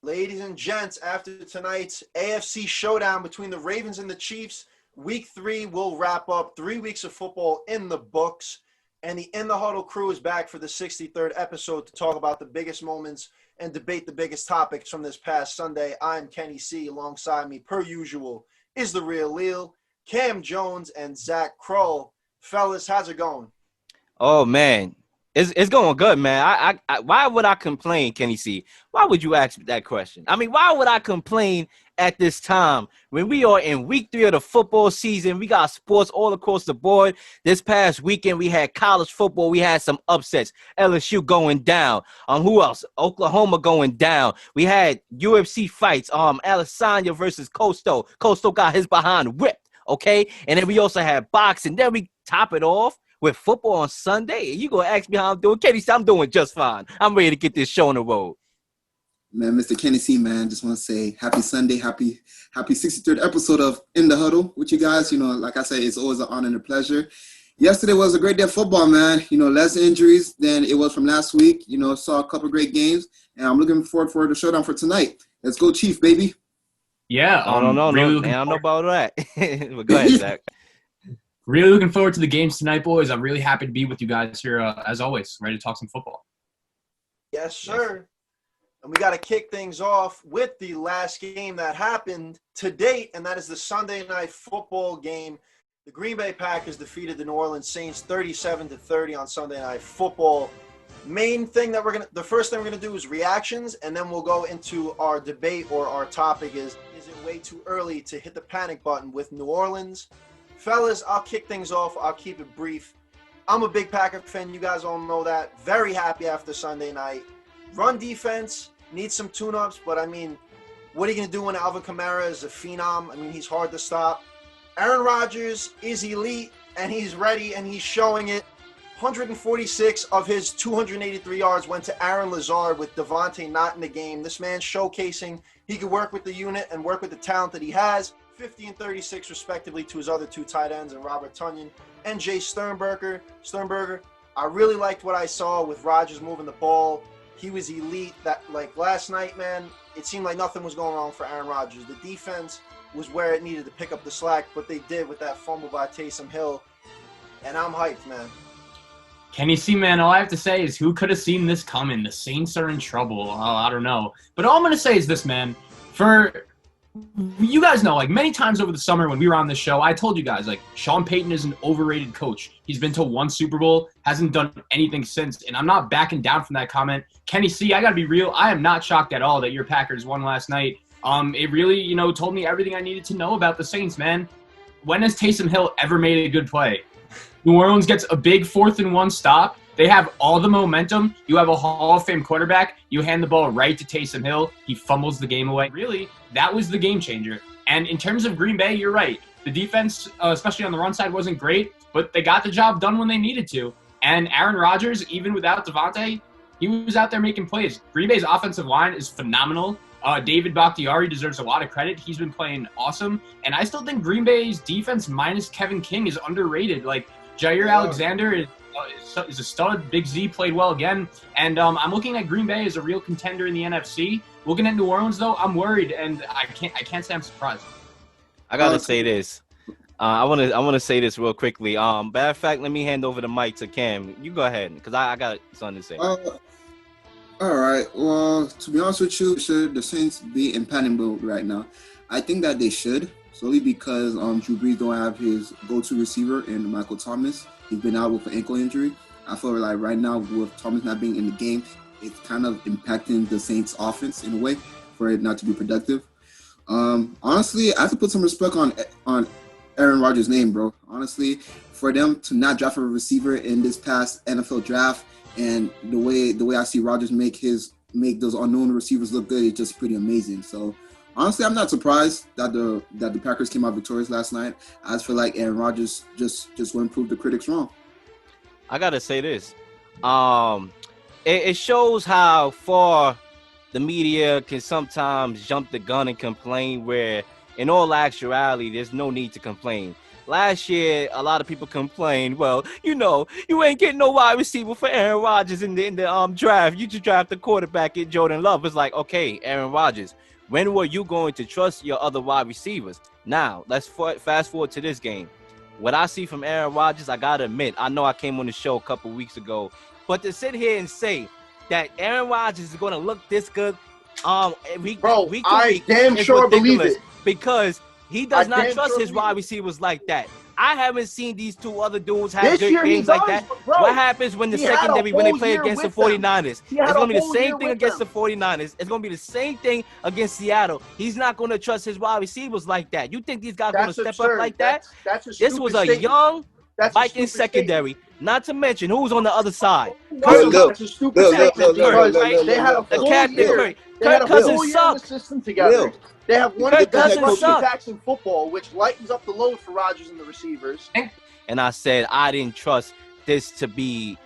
Ladies and gents, after tonight's AFC showdown between the Ravens and the Chiefs, week 3 will wrap up 3 weeks of football in the books. And the In the Huddle crew is back for the 63rd episode to talk about the biggest moments and debate the biggest topics from this past Sunday. I'm Kenny C. Alongside me, per usual, is the real Lil, Cam Jones, and Zach Kroll. Fellas, how's it going? Oh man, it's going good, man. I why would I complain, Kenny C? Why would you ask me that question? I mean, why would I complain at this time when we are in week 3 of the football season? We got sports all across the board. This past weekend we had college football. We had some upsets. LSU going down. Who else? Oklahoma going down. We had UFC fights. Alessandro versus Costo. Costo got his behind whipped. Okay, and then we also had boxing. Then we top it off with football on Sunday. You gonna ask me how I'm doing? Kenny, I'm doing just fine. I'm ready to get this show on the road. Man, Mr. Kenny C, man, just want to say happy Sunday, happy 63rd episode of In the Huddle with you guys. You know, like I said, it's always an honor and a pleasure. Yesterday was a great day of football, man. You know, less injuries than it was from last week. You know, saw a couple great games, and I'm looking forward for the showdown for tonight. Let's go, Chief, baby. Yeah. I don't know about that. But go ahead, Zach. Really looking forward to the games tonight, boys. I'm really happy to be with you guys here, as always, ready to talk some football. Yes, sir. And we got to kick things off with the last game that happened to date, and that is the Sunday Night Football game. The Green Bay Packers defeated the New Orleans Saints 37-30 on Sunday Night Football. The first thing we're gonna do is reactions, and then we'll go into our debate, or our topic is it way too early to hit the panic button with New Orleans? Fellas, I'll kick things off. I'll keep it brief. I'm a big Packer fan. You guys all know that. Very happy after Sunday night. Run defense needs some tune-ups, but I mean, what are you going to do when Alvin Kamara is a phenom? I mean, he's hard to stop. Aaron Rodgers is elite, and he's ready, and he's showing it. 146 of his 283 yards went to Aaron Lazard with Devontae not in the game. This man's showcasing he can work with the unit and work with the talent that he has. 50 and 36 respectively to his other two tight ends, and Robert Tonyan and Jay Sternberger. I really liked what I saw with Rodgers moving the ball. He was elite. That, like, last night, man, it seemed like nothing was going wrong for Aaron Rodgers. The defense was where it needed to pick up the slack, but they did with that fumble by Taysom Hill, and I'm hyped, man. Kenny C, man, all I have to say is who could have seen this coming? The Saints are in trouble. Oh, I don't know. But all I'm going to say is this, man. You guys know, like, many times over the summer when we were on this show, I told you guys, like, Sean Payton is an overrated coach. He's been to one Super Bowl, hasn't done anything since, and I'm not backing down from that comment. Kenny C, I got to be real. I am not shocked at all that your Packers won last night. It really, told me everything I needed to know about the Saints, man. When has Taysom Hill ever made a good play? New Orleans gets a big 4th-and-1 stop. They have all the momentum. You have a Hall of Fame quarterback. You hand the ball right to Taysom Hill. He fumbles the game away. Really, that was the game changer. And in terms of Green Bay, you're right. The defense, especially on the run side, wasn't great, but they got the job done when they needed to. And Aaron Rodgers, even without Devontae, he was out there making plays. Green Bay's offensive line is phenomenal. David Bakhtiari deserves a lot of credit. He's been playing awesome. And I still think Green Bay's defense minus Kevin King is underrated. Like, Jair Alexander is a stud. Big Z played well again. And I'm looking at Green Bay as a real contender in the NFC. Looking at New Orleans, though, I'm worried, and I can't say I'm surprised. I gotta say this. I wanna say this real quickly. Matter of fact, let me hand over the mic to Cam. You go ahead, because I got something to say. All right. Well, to be honest with you, should the Saints be in panic mode right now? I think that they should, solely because Drew Brees don't have his go-to receiver in Michael Thomas. He's been out with an ankle injury. I feel like right now, with Thomas not being in the game, it's kind of impacting the Saints' offense in a way for it not to be productive. Honestly, I have to put some respect on Aaron Rodgers' name, bro. Honestly, for them to not draft a receiver in this past NFL draft, and the way I see Rodgers make those unknown receivers look good, it's just pretty amazing. So honestly, I'm not surprised that the Packers came out victorious last night. I just feel like Aaron Rodgers just went and prove the critics wrong. I gotta say this. It shows how far the media can sometimes jump the gun and complain, where in all actuality, there's no need to complain. last year, a lot of people complained, well, you ain't getting no wide receiver for Aaron Rodgers in the draft. You just draft the quarterback in Jordan Love. It's like, okay, Aaron Rodgers, when were you going to trust your other wide receivers? Now, let's fast forward to this game. What I see from Aaron Rodgers, I got to admit, I know I came on the show a couple weeks ago, but to sit here and say that Aaron Rodgers is going to look this good week to week damn is sure believe ridiculous it. because he does I not damn trust sure his believe wide it. receivers like that. I haven't seen these two other dudes have This good year he games like does, that. bro. What happens when the He had a secondary, when they whole play year against the with them. 49ers? He had It's a going to be the whole same year thing with against them. the 49ers. It's going to be the same thing against Seattle. He's not going to trust his wide receivers like that. You think these guys are going to That's step absurd. up like that? That's a This stupid was a statement. young That's a Vikings stupid secondary. Not to mention who's on the other side. Look, That's a stupid statement because they had a The full Captain year. Curry. They had Kirk a full Cousins year in the suck. system together. Will. They have one Kirk of the best Cousins rushing suck. attacks in football, which lightens up the load for Rodgers and the receivers. And I said I didn't trust this to be,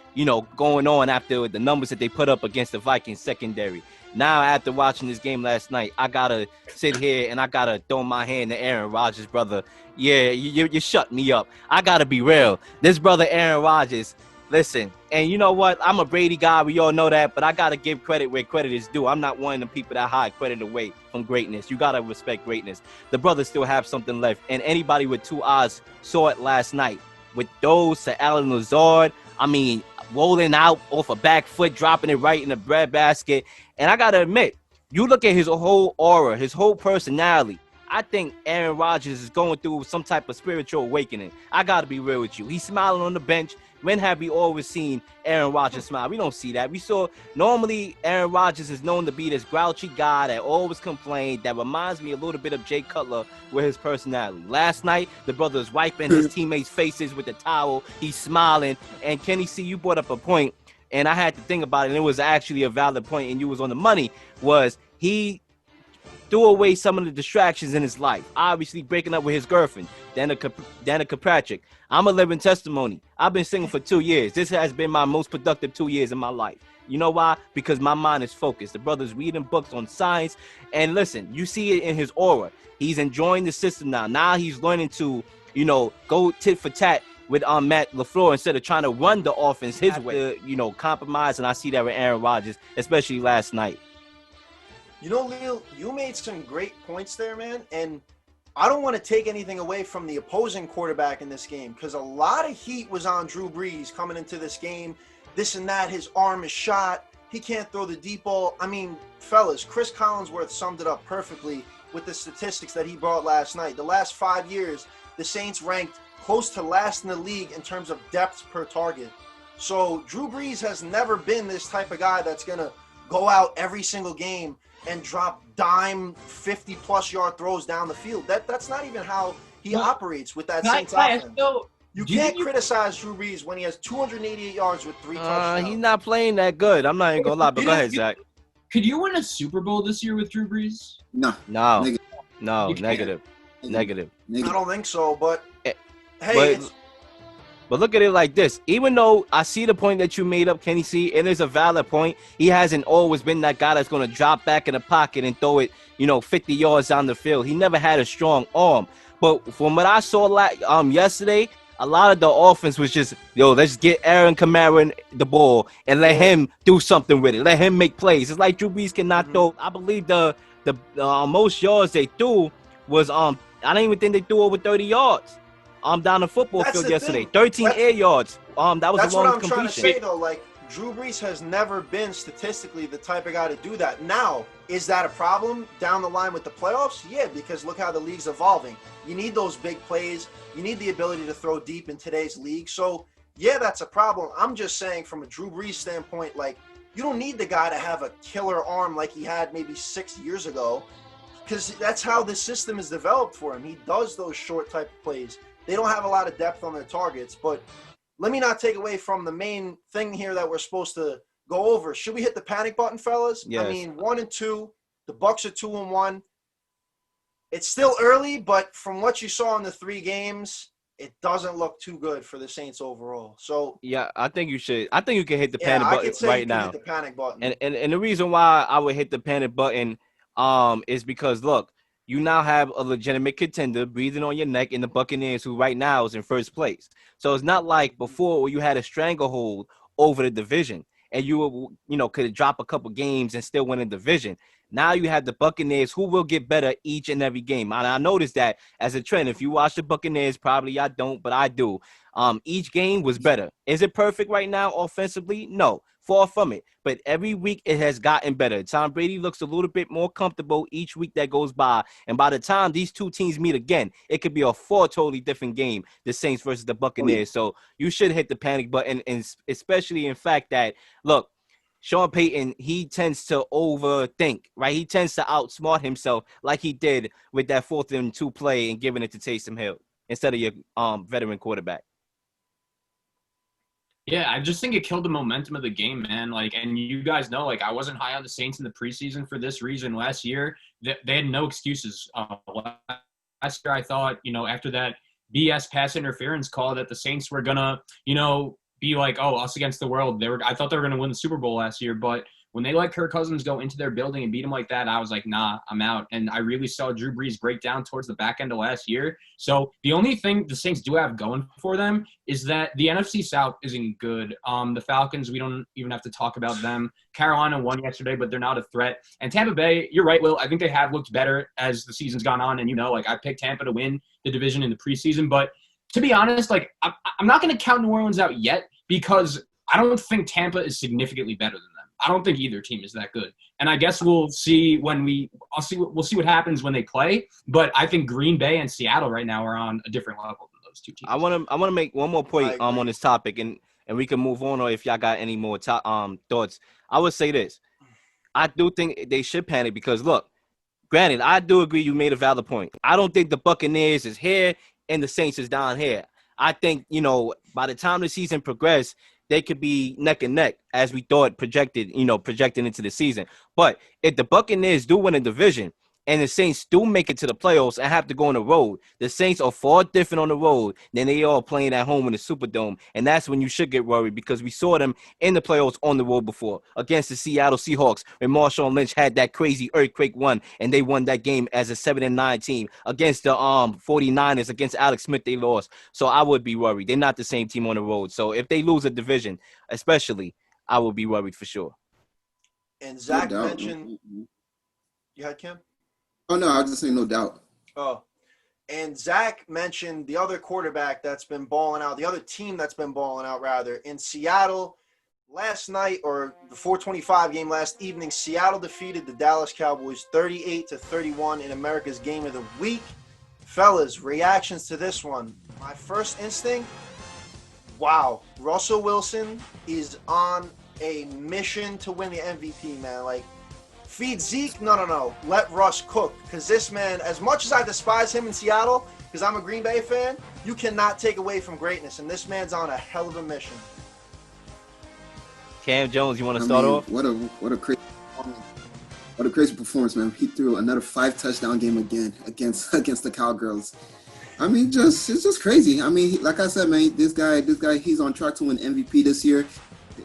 going on after the numbers that they put up against the Vikings secondary. Now, after watching this game last night, I got to sit here and I got to throw my hand to Aaron Rodgers, brother. Yeah, you shut me up. I got to be real. This brother Aaron Rodgers, listen, and you know what? I'm a Brady guy. We all know that, but I got to give credit where credit is due. I'm not one of the people that hide credit away from greatness. You got to respect greatness. The brothers still have something left, and anybody with two eyes saw it last night. With those to Allen Lazard, rolling out off a back foot, dropping it right in the breadbasket. And I got to admit, you look at his whole aura, his whole personality, I think Aaron Rodgers is going through some type of spiritual awakening. I got to be real with you. He's smiling on the bench. When have we always seen Aaron Rodgers smile? We don't see that. We saw normally Aaron Rodgers is known to be this grouchy guy that always complained. That reminds me a little bit of Jay Cutler with his personality. Last night, the brother is wiping his teammates' faces with the towel. He's smiling. And Kenny C, you brought up a point, and I had to think about it, and it was actually a valid point, and you was on the money, was he threw away some of the distractions in his life. Obviously, breaking up with his girlfriend, Danica Patrick. I'm a living testimony. I've been singing for 2 years. This has been my most productive 2 years in my life. You know why? Because my mind is focused. The brother's reading books on science. And listen, you see it in his aura. He's enjoying the system now. Now he's learning to, go tit for tat with Matt LaFleur instead of trying to run the offense his way. Compromise. And I see that with Aaron Rodgers, especially last night. Lil, you made some great points there, man. And I don't want to take anything away from the opposing quarterback in this game because a lot of heat was on Drew Brees coming into this game. This and that, his arm is shot. He can't throw the deep ball. Fellas, Chris Collinsworth summed it up perfectly with the statistics that he brought last night. The last 5 years, the Saints ranked close to last in the league in terms of depth per target. So Drew Brees has never been this type of guy that's going to go out every single game and drop dime 50-plus yard throws down the field. That's not even how he operates with that Saints offense. You can't criticize Drew Brees when he has 288 yards with 3 touchdowns. He's not playing that good. I'm not even going to lie, but go ahead, Zach. Could you win a Super Bowl this year with Drew Brees? No. Negative. I don't think so, but hey, But look at it like this. Even though I see the point that you made up, Kenny C, it is a valid point. He hasn't always been that guy that's going to drop back in the pocket and throw it, 50 yards down the field. He never had a strong arm. But from what I saw yesterday, a lot of the offense was just, let's get Aaron Kamara the ball and let him do something with it. Let him make plays. It's like Drew Brees cannot throw. I believe the most yards they threw was I don't even think they threw over 30 yards. Down the football field yesterday. 13 air yards. That was that's a long what I'm completion. trying to say, though. Like, Drew Brees has never been statistically the type of guy to do that. Now, is that a problem down the line with the playoffs? Yeah, because look how the league's evolving. You need those big plays. You need the ability to throw deep in today's league. So, yeah, that's a problem. I'm just saying from a Drew Brees standpoint, like, you don't need the guy to have a killer arm like he had maybe 6 years ago because that's how the system is developed for him. He does those short type of plays. They don't have a lot of depth on their targets, but let me not take away from the main thing here that we're supposed to go over. Should we hit the panic button, fellas? Yes. 1-2. The Bucs are 2-1. It's still early, but from what you saw in the 3 games, it doesn't look too good for the Saints overall. So yeah, I think you should. I think you can hit the panic button right now. Hit the panic button. And the reason why I would hit the panic button is because look, you now have a legitimate contender breathing on your neck in the Buccaneers, who right now is in first place. So it's not like before where you had a stranglehold over the division and could drop a couple games and still win a division. Now you have the Buccaneers, who will get better each and every game. And I noticed that as a trend. If you watch the Buccaneers, probably I don't, but I do. Each game was better. Is it perfect right now offensively? No, far from it. But every week it has gotten better. Tom Brady looks a little bit more comfortable each week that goes by. And by the time these two teams meet again, it could be a totally different game, the Saints versus the Buccaneers. So you should hit the panic button, and especially in fact that, look, Sean Payton, he tends to overthink, right? He tends to outsmart himself like he did with that 4th and 2 play and giving it to Taysom Hill instead of your veteran quarterback. Yeah, I just think it killed the momentum of the game, man. Like, and you guys know, like, I wasn't high on the Saints in the preseason for this reason. Last year, they had no excuses. Last year, I thought, after that BS pass interference call that the Saints were gonna, be like, oh, us against the world. I thought they were going to win the Super Bowl last year, but when they let Kirk Cousins go into their building and beat him like that, I was like, nah, I'm out. And I really saw Drew Brees break down towards the back end of last year. So the only thing the Saints do have going for them is that the NFC South isn't good. The Falcons, we don't even have to talk about them. Carolina won yesterday, but they're not a threat. And Tampa Bay, you're right, Will. I think they have looked better as the season's gone on. And, I picked Tampa to win the division in the preseason. But to be honest, like, I'm not going to count New Orleans out yet, because I don't think Tampa is significantly better than them. I don't think either team is that good. And I guess we'll see we'll see what happens when they play. But I think Green Bay and Seattle right now are on a different level than those two teams. I want to make one more point on this topic, and we can move on, or if y'all got any more thoughts. I would say this. I do think they should panic because, look, granted, I do agree you made a valid point. I don't think the Buccaneers is here and the Saints is down here. I think, by the time the season progressed, they could be neck and neck as we thought projected into the season. But if the Buccaneers do win a division and the Saints do make it to the playoffs and have to go on the road, the Saints are far different on the road than they are playing at home in the Superdome. And that's when you should get worried, because we saw them in the playoffs on the road before against the Seattle Seahawks when Marshawn Lynch had that crazy earthquake run, and they won that game as a 7-9 team. Against the 49ers, against Alex Smith, they lost. So I would be worried. They're not the same team on the road. So if they lose a division, especially, I will be worried for sure. And Zach mentioned – you had Kim? Oh, no, I was just saying no doubt. Oh, and Zach mentioned the other quarterback that's been balling out, the other team that's been balling out, rather, in Seattle. Last night, or the 425 game last evening, Seattle defeated the Dallas Cowboys 38-31 in America's Game of the Week. Fellas, reactions to this one. My first instinct, wow, Russell Wilson is on a mission to win the MVP, man. Like, feed Zeke? No. Let Russ cook. Because this man, as much as I despise him in Seattle, because I'm a Green Bay fan, you cannot take away from greatness. And this man's on a hell of a mission. Cam Jones, you want to start off? What a crazy performance, man. He threw another 5-touchdown game again against the Cowgirls. I mean, it's just crazy. I mean, like I said, man, this guy, he's on track to win MVP this year.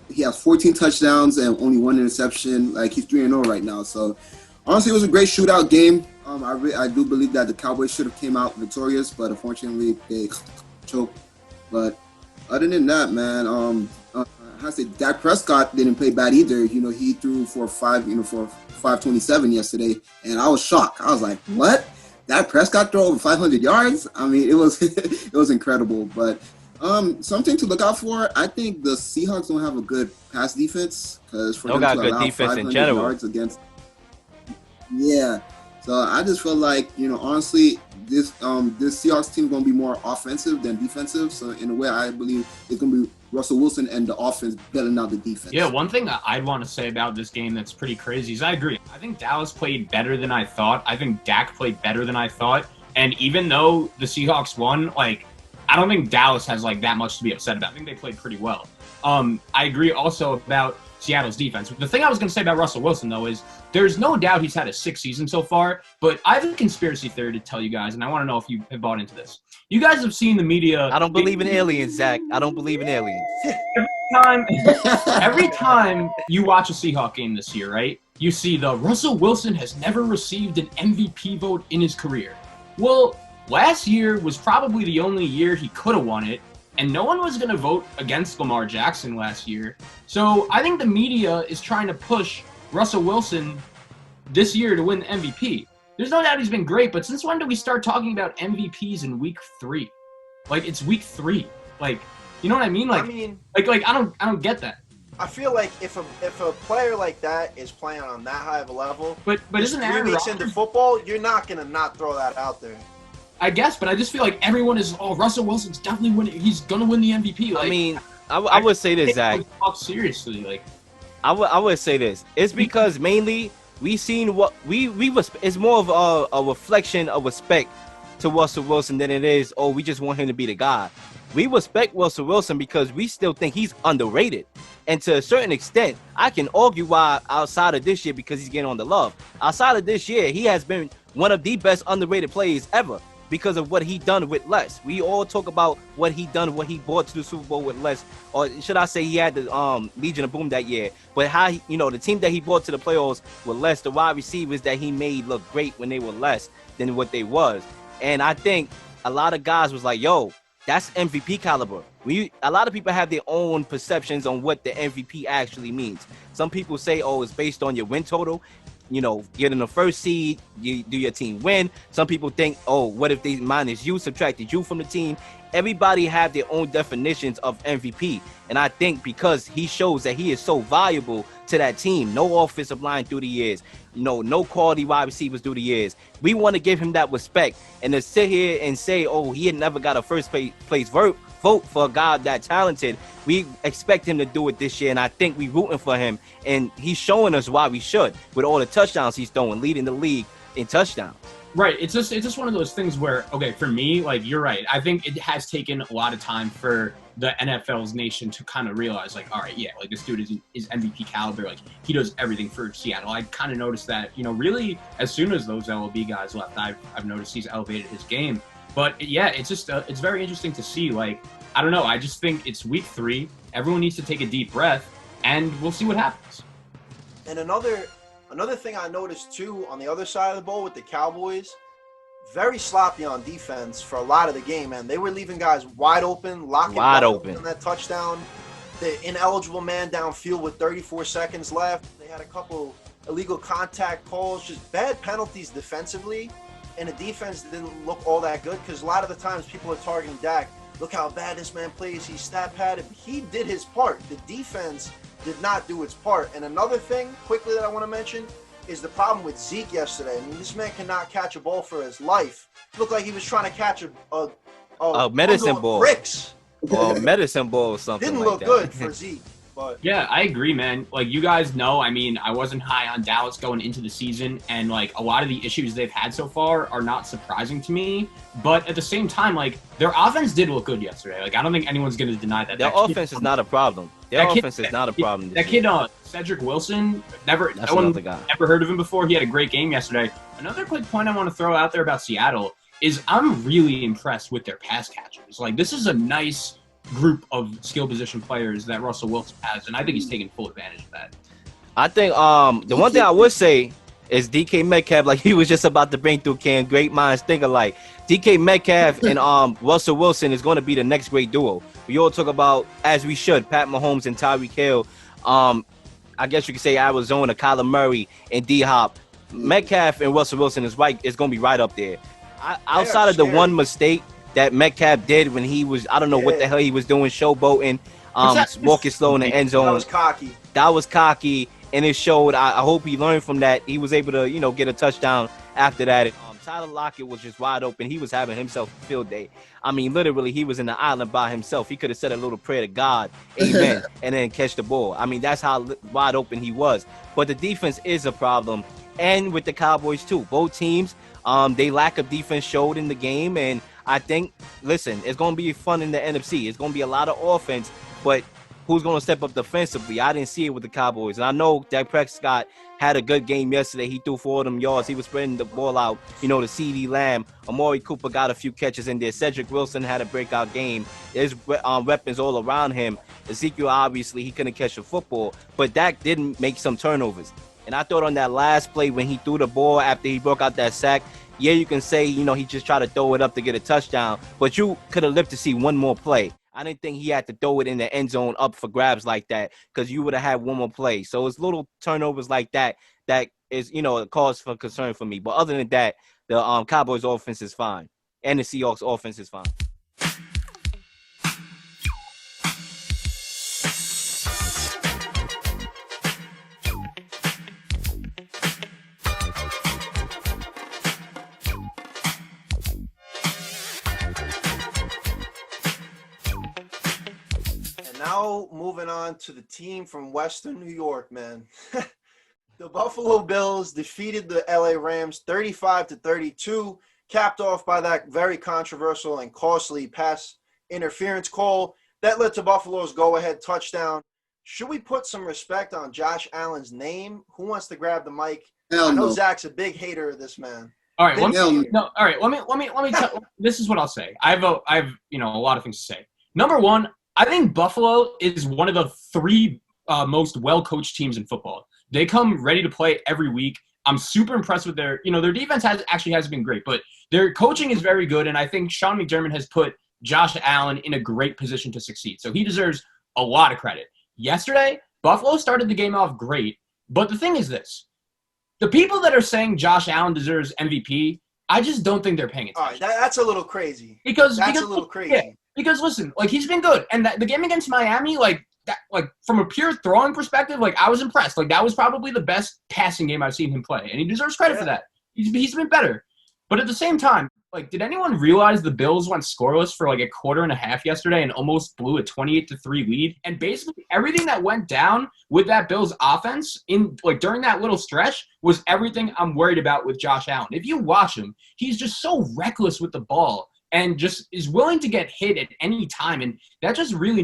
He has 14 touchdowns and only 1 interception. Like, he's 3-0 right now. So, honestly, it was a great shootout game. I do believe that the Cowboys should have came out victorious, but unfortunately, they choked. But other than that, man, I say Dak Prescott didn't play bad either. He threw for 527 yesterday, and I was shocked. I was like, what? Dak Prescott threw over 500 yards? I mean, it was incredible. But something to look out for. I think the Seahawks don't have a good pass defense, because for them to allow 500 yards against, yeah. So I just feel like, honestly, this Seahawks team is going to be more offensive than defensive. So in a way, I believe it's going to be Russell Wilson and the offense bailing out the defense. Yeah, one thing that I'd want to say about this game that's pretty crazy is I agree. I think Dallas played better than I thought. I think Dak played better than I thought. And even though the Seahawks won, like, I don't think Dallas has, like, that much to be upset about. I think they played pretty well. I agree also about Seattle's defense. The thing I was going to say about Russell Wilson, though, is there's no doubt he's had a sick season so far, but I have a conspiracy theory to tell you guys, and I want to know if you have bought into this. You guys have seen the media. I don't believe in aliens, Zach. I don't believe in aliens. Every time you watch a Seahawk game this year, right? you see the Russell Wilson has never received an MVP vote in his career. Well, last year was probably the only year he could have won it, and no one was going to vote against Lamar Jackson last year. So I think the media is trying to push Russell Wilson this year to win the MVP. There's no doubt he's been great, but since when do we start talking about MVPs in week 3? Like, it's week 3. Like, you know what I mean? Like, I don't get that. I feel like if a player like that is playing on that high of a level, but isn't 3 weeks into football, you're not gonna not throw that out there. I guess, but I just feel like everyone is, Russell Wilson's definitely winning. He's gonna win the MVP. Like, I mean, I would say this, Zach. Seriously, like, I would say this. It's because mainly we seen what we it's more of a reflection of respect to Russell Wilson than it is, we just want him to be the guy. We respect Russell Wilson because we still think he's underrated. And to a certain extent, I can argue why outside of this year, because he's getting on the love. Outside of this year, he has been one of the best underrated players ever because of what he done with less. We all talk about what he done, what he brought to the Super Bowl with less, or should I say he had the Legion of Boom that year. But how, the team that he brought to the playoffs with less, the wide receivers that he made look great when they were less than what they was. And I think a lot of guys was like, yo, that's MVP caliber. A lot of people have their own perceptions on what the MVP actually means. Some people say, it's based on your win total. Getting the first seed, do your team win? Some people think, what if they minus you, subtracted you from the team? Everybody have their own definitions of MVP. And I think because he shows that he is so valuable to that team, no offensive line through the years, no quality wide receivers through the years, we want to give him that respect. And to sit here and say, he had never got a first place vote for a guy that talented, we expect him to do it this year. And I think we rooting for him. And he's showing us why we should with all the touchdowns he's throwing, leading the league in touchdowns. Right. It's just one of those things where, okay, for me, like, you're right. I think it has taken a lot of time for the NFL's nation to kind of realize, like, all right, yeah, like, this dude is MVP caliber. Like, he does everything for Seattle. I kind of noticed that, really, as soon as those LLB guys left, I've noticed he's elevated his game. But, yeah, it's just it's very interesting to see. Like, I don't know. I just think it's week 3. Everyone needs to take a deep breath, and we'll see what happens. And another thing I noticed, too, on the other side of the ball with the Cowboys, very sloppy on defense for a lot of the game, man. They were leaving guys wide open, locking open on that touchdown. The ineligible man downfield with 34 seconds left. They had a couple illegal contact calls, just bad penalties defensively, and the defense didn't look all that good because a lot of the times people are targeting Dak. Look how bad this man plays. He's stat padded. He did his part. The defense did not do its part. And another thing, quickly, that I want to mention is the problem with Zeke yesterday. I mean, this man cannot catch a ball for his life. It looked like he was trying to catch a medicine ball. Bricks. Or medicine ball or something. Didn't like look that. good for Zeke. But yeah, I agree, man. Like, you guys know, I mean, I wasn't high on Dallas going into the season, and, like, a lot of the issues they've had so far are not surprising to me. But at the same time, like, their offense did look good yesterday. Like, I don't think anyone's going to deny that. Their offense is not a problem. Their offense is not a problem. That kid, Cedric Wilson, never heard of him before. He had a great game yesterday. Another quick point I want to throw out there about Seattle is I'm really impressed with their pass catchers. Like, this is a nice group of skill position players that Russell Wilson has, and I think he's taking full advantage of that. I think the one thing I would say is DK Metcalf, like he was just about to bring through Cam, great minds think alike. DK Metcalf and Russell Wilson is going to be the next great duo. We all talk about, as we should, Pat Mahomes and Tyreek Hill. I guess you could say Arizona, Kyler Murray and D-Hop. Metcalf and Russell Wilson is going to be right up there. Outside of the one mistake that Metcalf did when he was, I don't know what the hell he was doing, showboating, walking slow in the end zone. That was cocky, and it showed. I hope he learned from that. He was able to, get a touchdown after that. Tyler Lockett was just wide open. He was having himself a field day. I mean, literally, he was in the island by himself. He could have said a little prayer to God, amen, and then catch the ball. I mean, that's how wide open he was. But the defense is a problem, and with the Cowboys, too. Both teams, they lack of defense showed in the game, and I think, listen, it's going to be fun in the NFC. It's going to be a lot of offense, but who's going to step up defensively? I didn't see it with the Cowboys. And I know Dak Prescott had a good game yesterday. He threw 4 of them yards. He was spreading the ball out, to CeeDee Lamb. Amari Cooper got a few catches in there. Cedric Wilson had a breakout game. There's weapons all around him. Ezekiel, obviously, he couldn't catch a football, but Dak didn't make some turnovers. And I thought on that last play when he threw the ball after he broke out that sack, yeah, you can say, he just tried to throw it up to get a touchdown, but you could have lived to see one more play. I didn't think he had to throw it in the end zone up for grabs like that because you would have had one more play. So it's little turnovers like that is, a cause for concern for me. But other than that, the Cowboys offense is fine. And the Seahawks offense is fine. Now moving on to the team from Western New York, man. The Buffalo Bills defeated the LA Rams 35-32, capped off by that very controversial and costly pass interference call that led to Buffalo's go-ahead touchdown. Should we put some respect on Josh Allen's name? Who wants to grab the mic? Hell I know no. Zach's a big hater of this man. All right, Hell no. let me tell. This is what I'll say. I have a lot of things to say. Number one, I think Buffalo is one of the three most well-coached teams in football. They come ready to play every week. I'm super impressed with their defense has been great, but their coaching is very good, and I think Sean McDermott has put Josh Allen in a great position to succeed. So he deserves a lot of credit. Yesterday, Buffalo started the game off great, but the thing is this. The people that are saying Josh Allen deserves MVP, I just don't think they're paying attention. All right, that's a little crazy. Because a little crazy. Yeah, because listen, he's been good, and the game against Miami, from a pure throwing perspective, I was impressed. That was probably the best passing game I've seen him play, and he deserves credit for that. He's been better, but at the same time, did anyone realize the Bills went scoreless for a quarter and a half yesterday and almost blew a 28-3 lead? And basically everything that went down with that Bills offense during that little stretch was everything I'm worried about with Josh Allen. If you watch him, he's just so reckless with the ball and just is willing to get hit at any time. And that just really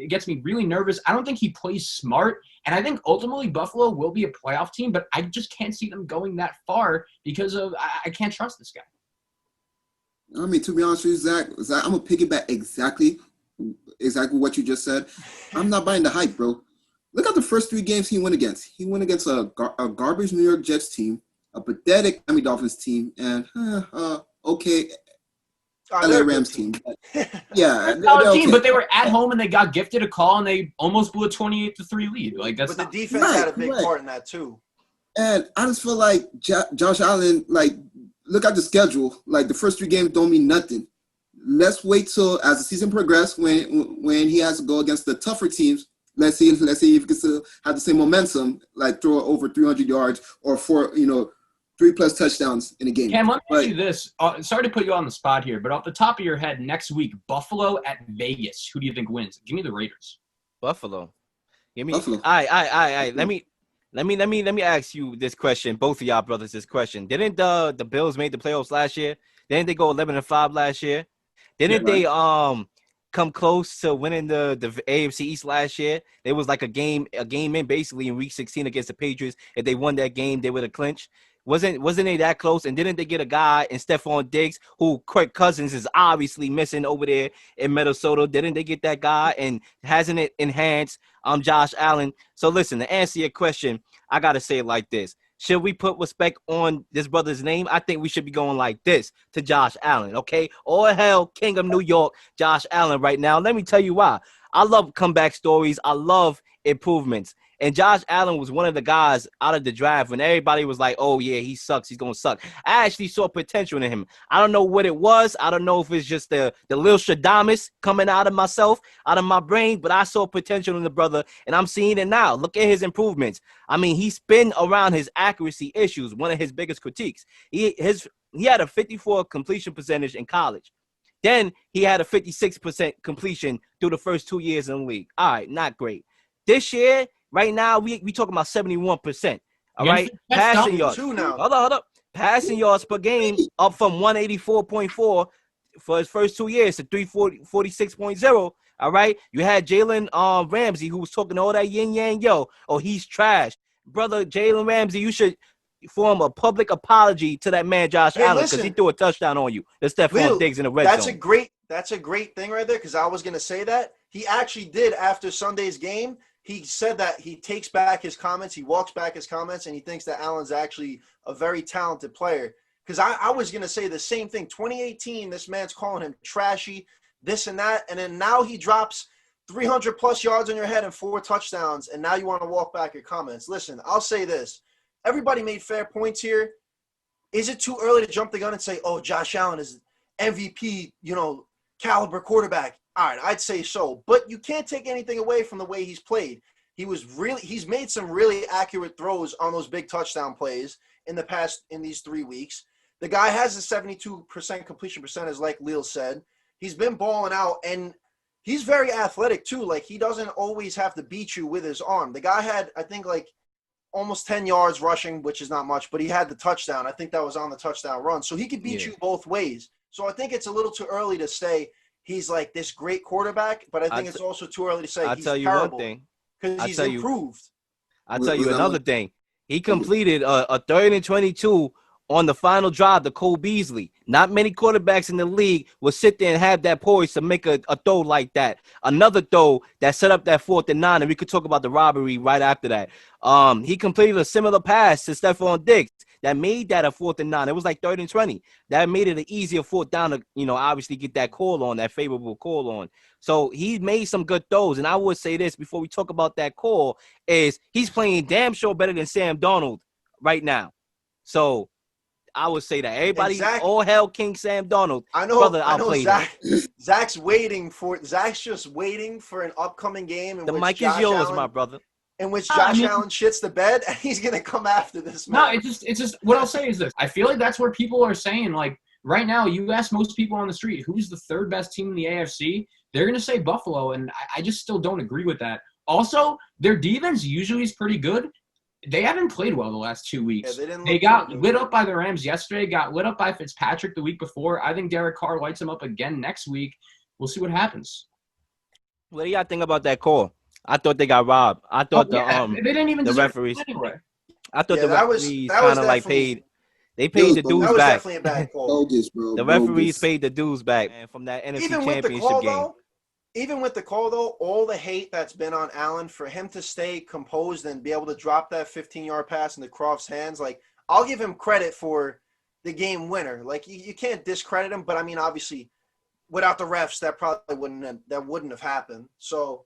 gets me really nervous. I don't think he plays smart. And I think ultimately Buffalo will be a playoff team, but I just can't see them going that far because I can't trust this guy. I mean, to be honest with you, Zach, I'm going to piggyback exactly what you just said. I'm not buying the hype, bro. Look at the first three games he went against. He went against a garbage New York Jets team, a pathetic Miami Dolphins team, and okay LA Rams team. Yeah, they're okay. team, but they were at home and they got gifted a call and they almost blew a 28-3 lead. But the defense had a big part in that too. And I just feel like Josh Allen, look at the schedule. The first three games don't mean nothing. Let's wait till as the season progresses when he has to go against the tougher teams. Let's see if he can still have the same momentum, throw over 300 yards or 3+ touchdowns in a game. Cam, let me ask you this. Sorry to put you on the spot here, but off the top of your head, next week, Buffalo at Vegas. Who do you think wins? Give me the Raiders. Buffalo. Give me. Buffalo. All right. Let me ask you this question. Both of y'all brothers, this question. Didn't the Bills make the playoffs last year? Didn't they go 11-5 last year? Didn't they come close to winning the AFC East last year? There was a game in basically in week 16 against the Patriots. If they won that game, they would have clinched. Wasn't they that close? And didn't they get a guy in Stephon Diggs who Kirk Cousins is obviously missing over there in Minnesota? Didn't they get that guy? And hasn't it enhanced Josh Allen? So listen, to answer your question, I got to say it like this. Should we put respect on this brother's name? I think we should be going like this to Josh Allen, okay? All hell, King of New York, Josh Allen right now. Let me tell you why. I love comeback stories. I love improvements. And Josh Allen was one of the guys out of the draft when everybody was like, oh, yeah, he sucks. He's going to suck. I actually saw potential in him. I don't know what it was. I don't know if it's just the Lil Shadamis coming out of myself, out of my brain, but I saw potential in the brother, and I'm seeing it now. Look at his improvements. I mean, he's been around his accuracy issues, one of his biggest critiques. He had a 54 completion percentage in college. Then he had a 56% completion through the first 2 years in the league. All right, not great. This year, right now, we talking about 71%. All right, passing yards. Hold up. Passing yards per game up from 184.4 for his first 2 years to 346.0. All right, you had Jalen Ramsey who was talking all that yin yang yo. Oh, he's trash, brother. Jalen Ramsey, you should form a public apology to that man Josh Allen because he threw a touchdown on you. That's Stephon Diggs in the red zone. That's a great thing right there because I was gonna say that he actually did after Sunday's game he said that he takes back his comments, he walks back his comments, and he thinks that Allen's actually a very talented player. Because I was going to say the same thing. 2018, this man's calling him trashy, this and that, and then now he drops 300-plus yards on your head and 4 touchdowns, and now you want to walk back your comments. Listen, I'll say this. Everybody made fair points here. Is it too early to jump the gun and say, oh, Josh Allen is MVP, caliber quarterback? All right, I'd say so. But you can't take anything away from the way he's played. He's made some really accurate throws on those big touchdown plays in these 3 weeks. The guy has a 72% completion percentage, like Lil said. He's been balling out, and he's very athletic too. Like, he doesn't always have to beat you with his arm. The guy had, I think, like almost 10 yards rushing, which is not much, but he had the touchdown. I think that was on the touchdown run. So he could beat you both ways. So I think it's a little too early to say he's like this great quarterback, but I think it's also too early to say he's terrible. I'll tell you one thing. Because he's improved. I'll tell you another thing. He completed a 3rd and 22 on the final drive to Cole Beasley. Not many quarterbacks in the league will sit there and have that poise to make a throw like that. Another throw that set up that 4th and 9, and we could talk about the robbery right after that. He completed a similar pass to Stephon Diggs that made that a 4th and 9. It was like 3rd and 20. That made it an easier 4th down to, obviously get that call on, that favorable call on. So he made some good throws. And I would say this before we talk about that call is he's playing damn sure better than Sam Darnold right now. So I would say that everybody, all hell King Sam Darnold. I know, brother, I know Zach's just waiting for an upcoming game. The mic is yours, my brother. In which Josh Allen shits the bed, and he's going to come after this man. No, it's just what I'll say is this. I feel like that's where people are saying, like, right now, you ask most people on the street, who's the 3rd best team in the AFC? They're going to say Buffalo, and I just still don't agree with that. Also, their defense usually is pretty good. They haven't played well the last 2 weeks. Yeah, they got lit up by the Rams yesterday, got lit up by Fitzpatrick the week before. I think Derek Carr lights them up again next week. We'll see what happens. What do y'all think about that call? I thought they got robbed. I thought they didn't even the referees. Anyway. I thought the referees kind of like paid. They paid the dues back. That was back. definitely a bad call. The referees paid the dues back, man, from that NFC Championship game. Even with the call, though, all the hate that's been on Allen, for him to stay composed and be able to drop that 15-yard pass into Croft's hands, like, I'll give him credit for the game winner. Like, you can't discredit him, but, I mean, obviously, without the refs, that probably wouldn't have happened. So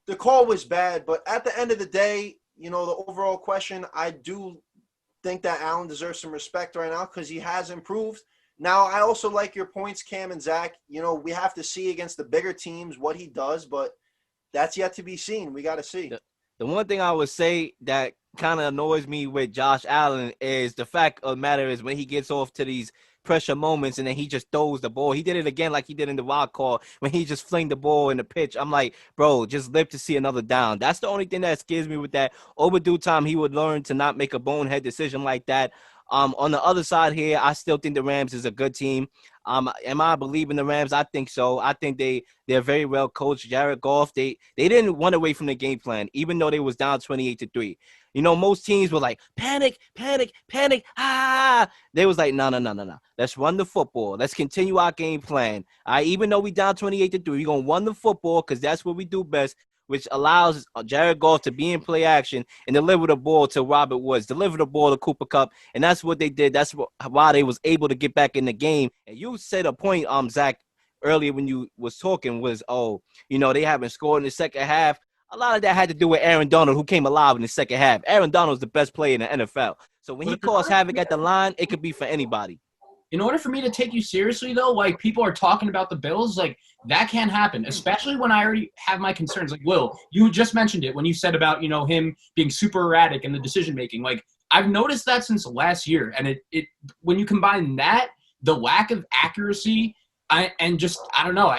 the call was bad, but at the end of the day, the overall question, I do think that Allen deserves some respect right now because he has improved. Now, I also like your points, Cam and Zach. We have to see against the bigger teams what he does, but that's yet to be seen. We got to see. The one thing I would say that kind of annoys me with Josh Allen is the fact of the matter is when he gets off to these pressure moments and then he just throws the ball. He did it again like he did in the wild call when he just flinged the ball in the pitch. I'm like, bro, just live to see another down. That's the only thing that scares me with that. Over due time, he would learn to not make a bonehead decision like that. On the other side here, I still think the Rams is a good team. Am I believing the Rams? I think so. I think they're very well coached. Jared Goff, they didn't run away from the game plan, even though they was down 28-3. Most teams were like, panic. They was like, no. Let's run the football. Let's continue our game plan. Even though we down 28-3, we're going to run the football because that's what we do best, which allows Jared Goff to be in play action and deliver the ball to Robert Woods, deliver the ball to Cooper Kupp, and that's what they did. That's why they was able to get back in the game. And you said a point, Zach, earlier when you was talking was, they haven't scored in the second half. A lot of that had to do with Aaron Donald, who came alive in the second half. Aaron Donald is the best player in the NFL. So when he caused havoc at the line, it could be for anybody. In order for me to take you seriously, though, like people are talking about the Bills, like that can't happen, especially when I already have my concerns. Like, Will, you just mentioned it when you said about, him being super erratic in the decision-making. Like, I've noticed that since last year. And it when you combine that, the lack of accuracy, I don't know,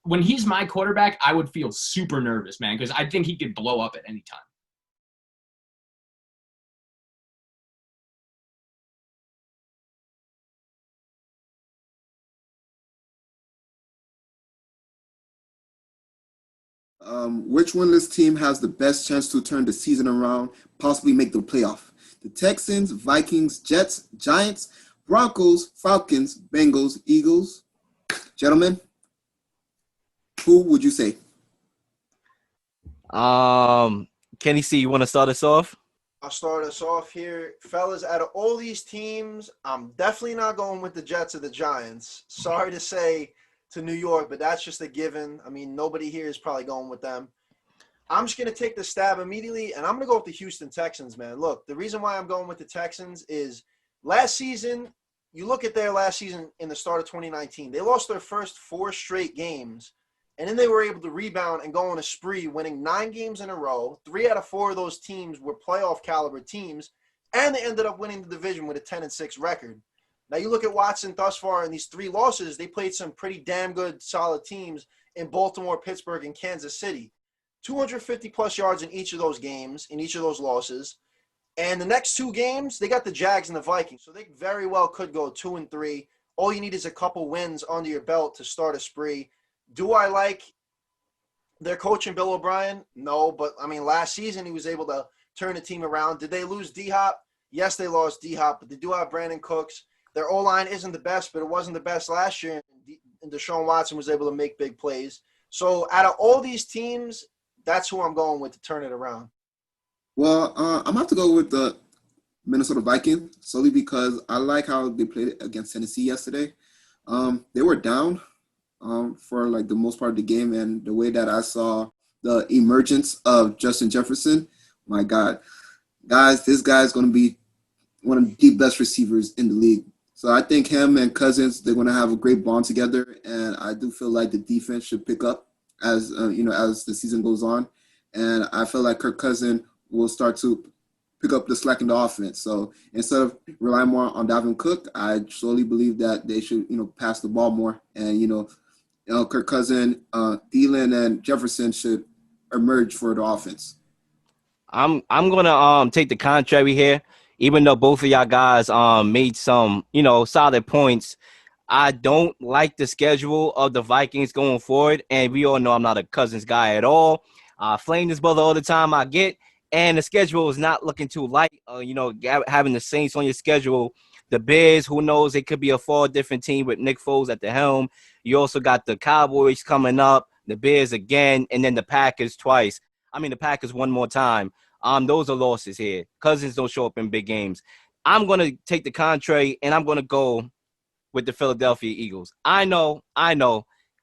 when he's my quarterback, I would feel super nervous, man, because I think he could blow up at any time. Which winless team has the best chance to turn the season around, possibly make the playoff? The Texans, Vikings, Jets, Giants, Broncos, Falcons, Bengals, Eagles. Gentlemen, who would you say? Kenny C, you want to start us off? I'll start us off here. Fellas, out of all these teams, I'm definitely not going with the Jets or the Giants. Sorry to say to New York, but that's just a given. I mean, nobody here is probably going with them. I'm just going to take the stab immediately, and I'm going to go with the Houston Texans, man. Look, the reason why I'm going with the Texans is last season, you look at their last season in the start of 2019, they lost their first 4 straight games, and then they were able to rebound and go on a spree, winning 9 games in a row. 3 out of 4 of those teams were playoff caliber teams, and they ended up winning the division with a 10-6 record. Now, you look at Watson thus far in these 3 losses, they played some pretty damn good, solid teams in Baltimore, Pittsburgh, and Kansas City. 250-plus yards in each of those games, in each of those losses. And the next 2 games, they got the Jags and the Vikings. So they very well could go 2-3. All you need is a couple wins under your belt to start a spree. Do I like their coach and Bill O'Brien? No, but, I mean, last season he was able to turn the team around. Did they lose D-Hop? Yes, they lost D-Hop, but they do have Brandon Cooks. Their O-line isn't the best, but it wasn't the best last year, and Deshaun Watson was able to make big plays. So out of all these teams, that's who I'm going with to turn it around. Well, I'm going to have to go with the Minnesota Vikings solely because I like how they played against Tennessee yesterday. They were down for like the most part of the game, and the way that I saw the emergence of Justin Jefferson, my God. Guys, this guy's going to be one of the best receivers in the league. So I think him and Cousins, they're going to have a great bond together, and I do feel like the defense should pick up as as the season goes on, and I feel like Kirk Cousins will start to pick up the slack in the offense. So instead of relying more on Dalvin Cook, I solely believe that they should pass the ball more, and Kirk Cousins, Thielen, and Jefferson should emerge for the offense. I'm gonna take the contrary here, even though both of y'all guys made some solid points. I don't like the schedule of the Vikings going forward, and we all know I'm not a Cousins guy at all. Flame this brother all the time I get, and the schedule is not looking too light. Having the Saints on your schedule, the Bears, who knows, it could be a far different team with Nick Foles at the helm. You also got the Cowboys coming up, the Bears again, and then the Packers twice. I mean, the Packers one more time. Those are losses here. Cousins don't show up in big games. I'm going to take the contrary, and I'm going to go with the Philadelphia Eagles. I know.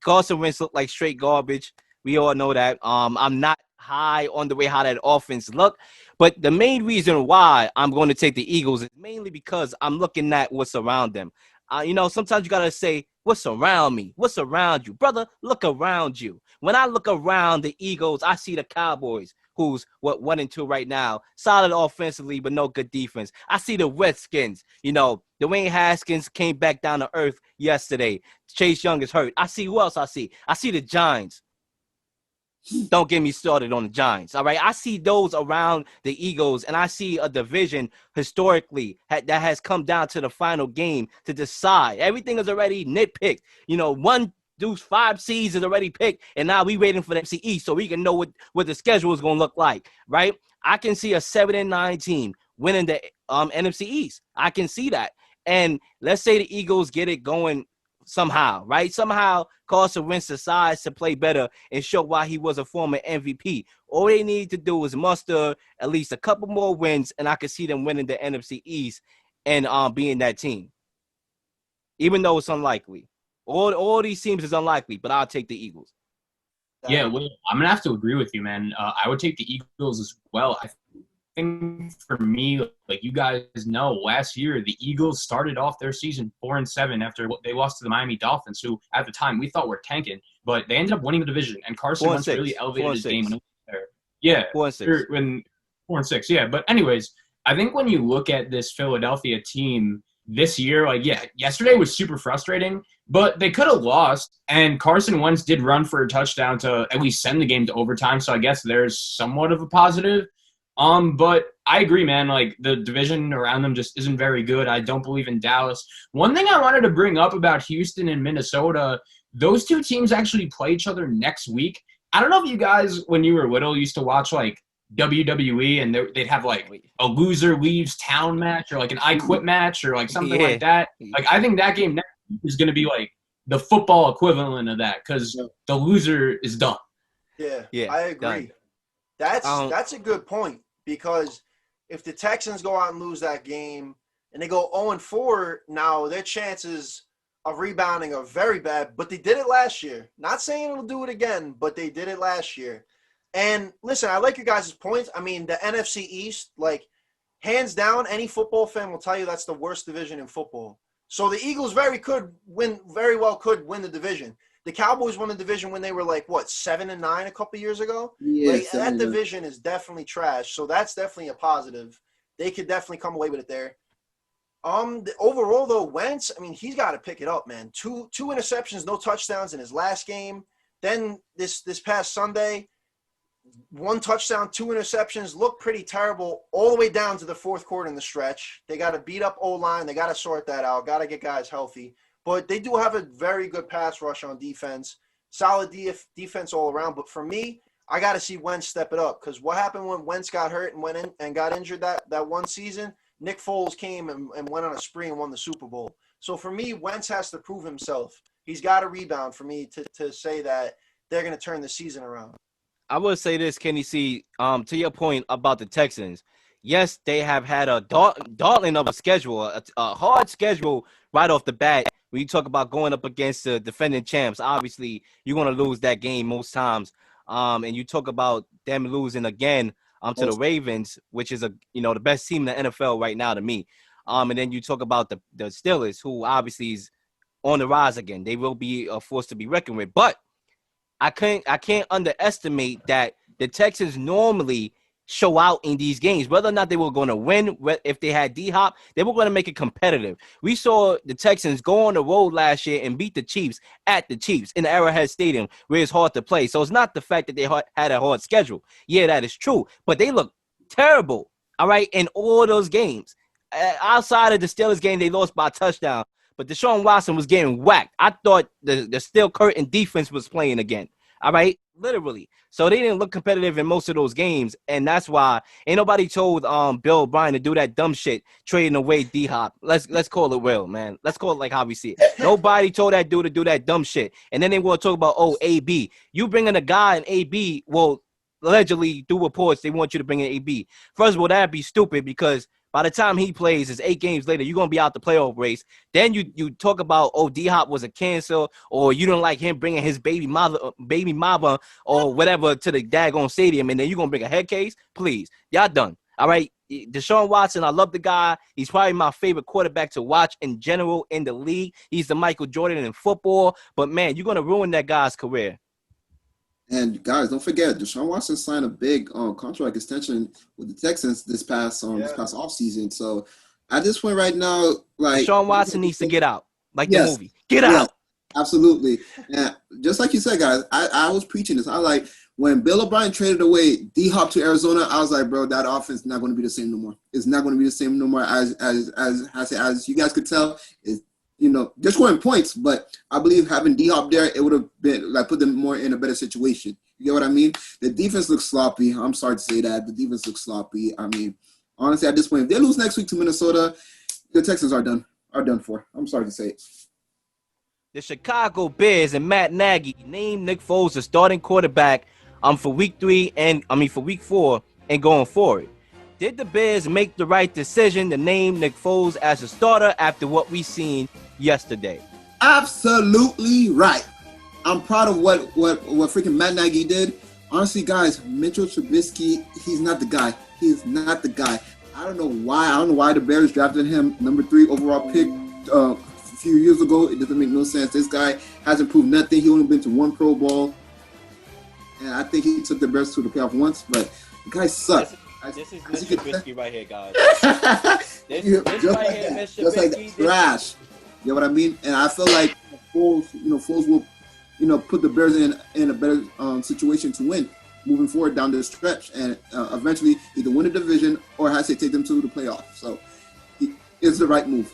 Carson Wentz looked like straight garbage. We all know that. I'm not high on the way how that offense looked. But the main reason why I'm going to take the Eagles is mainly because I'm looking at what's around them. Sometimes you got to say, what's around me? What's around you? Brother, look around you. When I look around the Eagles, I see the Cowboys, who's 1-2 right now. Solid offensively, but no good defense. I see the Redskins. Dwayne Haskins came back down to earth yesterday. Chase Young is hurt. I see who else I see. I see the Giants. Don't get me started on the Giants, all right? I see those around the Eagles, and I see a division historically that has come down to the final game to decide. Everything is already nitpicked. 1 through 5 seeds is already picked, and now we waiting for the NFC East so we can know what the schedule is going to look like, right? I can see a 7-9 team winning the NFC East. I can see that. And let's say the Eagles get it going somehow, right? Somehow Carson Wentz decides to play better and show why he was a former MVP. All they need to do is muster at least a couple more wins, and I could see them winning the NFC East and being that team. Even though it's unlikely. All these teams is unlikely, but I'll take the Eagles. Yeah, well, I'm going to have to agree with you, man. I would take the Eagles as well. I think for me, like you guys know, last year the Eagles started off their season 4-7 after they lost to the Miami Dolphins, who at the time we thought were tanking, but they ended up winning the division. And Carson Wentz really elevated his game when it was there. Yeah, 4-6. 4-6. Yeah, but anyways, I think when you look at this Philadelphia team this year, yesterday was super frustrating, but they could have lost. And Carson Wentz did run for a touchdown to at least send the game to overtime. So I guess there's somewhat of a positive. But I agree, man. Like the division around them just isn't very good. I don't believe in Dallas. One thing I wanted to bring up about Houston and Minnesota, those two teams actually play each other next week. I don't know if you guys, when you were little, used to watch WWE and they'd have a loser leaves town match or an I quit match or something like that. I think that game next week is going to be the football equivalent of that because the loser is done. Yeah, I agree. Done. That's a good point, because if the Texans go out and lose that game and they go 0-4, now their chances of rebounding are very bad, but they did it last year. Not saying it'll do it again, but they did it last year. And listen, I like your guys' points. I mean, the NFC East, like, hands down, any football fan will tell you that's the worst division in football. So the Eagles very well could win the division. The Cowboys won the division when they were like, what, 7-9 a couple years ago? Yeah, like, that division is definitely trash. So that's definitely a positive. They could definitely come away with it there. Overall, though, Wentz, I mean, he's got to pick it up, man. Two interceptions, no touchdowns in his last game. Then this past Sunday, 1 touchdown, 2 interceptions, looked pretty terrible all the way down to the fourth quarter in the stretch. They got to beat up O-line. They got to sort that out. Got to get guys healthy. But they do have a very good pass rush on defense. Solid defense all around. But for me, I got to see Wentz step it up, because what happened when Wentz got hurt and went in and got injured that one season? Nick Foles came and went on a spree and won the Super Bowl. So for me, Wentz has to prove himself. He's got to rebound for me to say that they're going to turn the season around. I would say this, Kenny C, to your point about the Texans. Yes, they have had a daunting of a schedule, a hard schedule right off the bat. When you talk about going up against the defending champs, obviously you're going to lose that game most times. And you talk about them losing again to the Ravens, which is the best team in the NFL right now to me. And then you talk about the Steelers, who obviously is on the rise again. They will be a force to be reckoned with. But I can't underestimate that the Texans normally show out in these games. Whether or not they were going to win, if they had D-Hop, they were going to make it competitive. We saw the Texans go on the road last year and beat the Chiefs at the Chiefs in the Arrowhead Stadium, where it's hard to play. So it's not the fact that they had a hard schedule. Yeah, that is true. But they look terrible, all right, in all those games. Outside of the Steelers game, they lost by a touchdown. But Deshaun Watson was getting whacked. I thought the Steel Curtain defense was playing again. All right, literally. So they didn't look competitive in most of those games, and that's why ain't nobody told Bill O'Brien to do that dumb shit, trading away D-Hop. Let's call it real, man. Let's call it like how we see it. Nobody told that dude to do that dumb shit. And then they want to talk about AB. You bringing a guy in AB? Well, allegedly through reports they want you to bring in AB. First of all, that'd be stupid, because by the time he plays, it's 8 games later, you're going to be out the playoff race. Then you talk about, D-Hop was a cancer, or you don't like him bringing his baby mama or whatever to the daggone stadium, and then you're going to bring a head case? Please. Y'all done. All right? Deshaun Watson, I love the guy. He's probably my favorite quarterback to watch in general in the league. He's the Michael Jordan in football. But, man, you're going to ruin that guy's career. And guys, don't forget, Deshaun Watson signed a big contract extension with the Texans this past offseason. So at this point right now, like, Deshaun Watson needs to get out, like the movie. Get yes, out. Absolutely. And just like you said, guys, I was preaching this. I like when Bill O'Brien traded away D-Hop to Arizona, I was like, bro, that offense is not going to be the same no more. It's not going to be the same no more. As you guys could tell, they're scoring points, but I believe having D-Hop there, it would have been like put them more in a better situation. You get what I mean? The defense looks sloppy. I'm sorry to say that. The defense looks sloppy. I mean, honestly, at this point, if they lose next week to Minnesota, the Texans are done for. I'm sorry to say it. The Chicago Bears and Matt Nagy named Nick Foles the starting quarterback for week 4 and going forward. Did the Bears make the right decision to name Nick Foles as a starter after what we seen yesterday? Absolutely right. I'm proud of what freaking Matt Nagy did. Honestly, guys, Mitchell Trubisky, he's not the guy. He's not the guy. I don't know why the Bears drafted him number 3 overall pick a few years ago. It doesn't make no sense. This guy hasn't proved nothing. He only been to 1 Pro Bowl. And I think he took the Bears to the playoff once, but the guy sucks. This is Mr. Trubisky right here, guys. This right here, Mr. Just like that trash. You know what I mean? And I feel like Foles will, put the Bears in a better situation to win moving forward down the stretch, and eventually either win the division or has to take them to the playoffs. So it's the right move.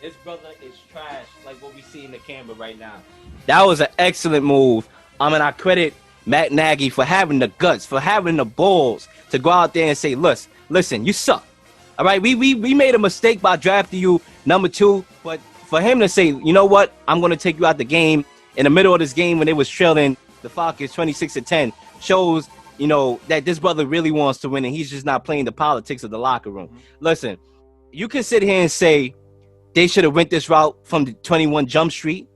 This brother is trash, like what we see in the camera right now. That was an excellent move. I credit Matt Nagy for having the guts, for having the balls to go out there and say, listen, you suck. All right, we made a mistake by drafting you number 2, but for him to say, you know what, I'm going to take you out the game in the middle of this game when they was trailing the Falcons 26-10 shows that this brother really wants to win and he's just not playing the politics of the locker room. Listen, you can sit here and say they should have went this route from the 21 Jump Street